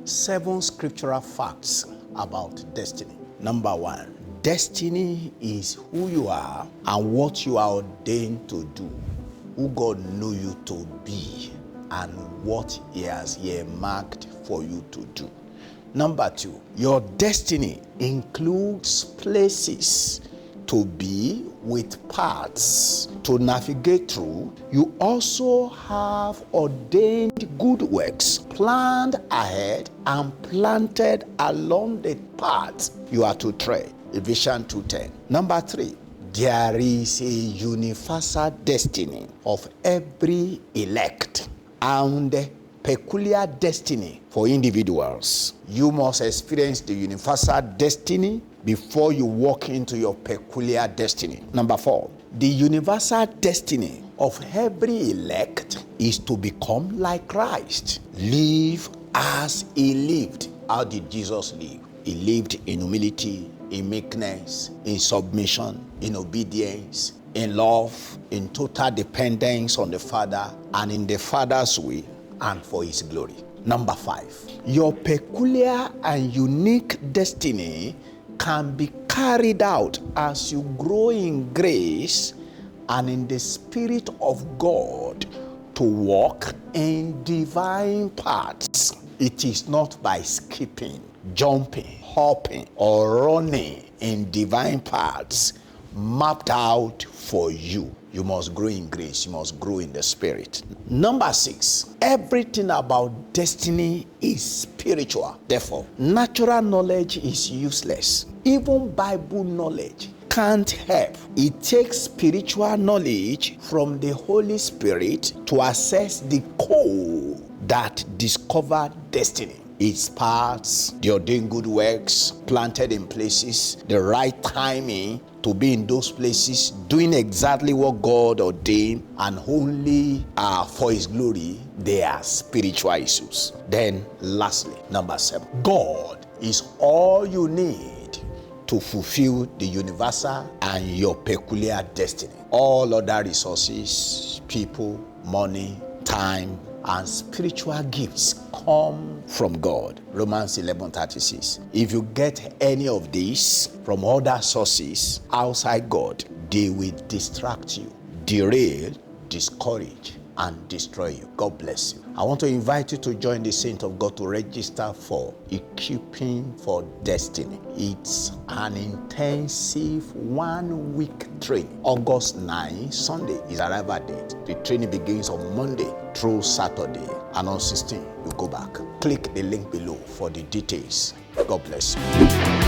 7 scriptural facts about destiny. Number 1, destiny is who you are and what you are ordained to do, who God knew you to be, and what He has earmarked for you to do. Number 2, your destiny includes places to be with paths to navigate through. You also have ordained good works planned ahead and planted along the path you are to tread. Ephesians 2:10. Number 3, there is a universal destiny of every elect and peculiar destiny for individuals. You must experience the universal destiny before you walk into your peculiar destiny. Number 4, the universal destiny of every elect is to become like Christ. Live as He lived. How did Jesus live? He lived in humility, in meekness, in submission, in obedience, in love, in total dependence on the Father, and in the Father's way and for His glory. Number 5, your peculiar and unique destiny can be carried out as you grow in grace and in the Spirit of God to walk in divine paths. It is not by skipping, jumping, hopping, or running in divine paths mapped out for you. You must grow in grace. You must grow in the Spirit. Number 6, everything about destiny is spiritual. Therefore, natural knowledge is useless. Even Bible knowledge can't help. It takes spiritual knowledge from the Holy Spirit to assess the code that discovered destiny. Its paths, the ordained good works planted in places, the right timing to be in those places, doing exactly what God ordained, and only for His glory. They are spiritual issues. Then lastly, number 7, God is all you need to fulfill the universal and your peculiar destiny. All other resources, people, money, time, and spiritual gifts come from God. Romans 11:36. If you get any of these from other sources outside God, they will distract you, derail, discourage, and destroy you. God bless you. I want to invite you to join the Saint of God to register for Equipping for Destiny. It's an intensive 1-week training. August 9, Sunday is arrival date. The training begins on Monday through Saturday, and on 16 you go back. Click the link below for the details. God bless you.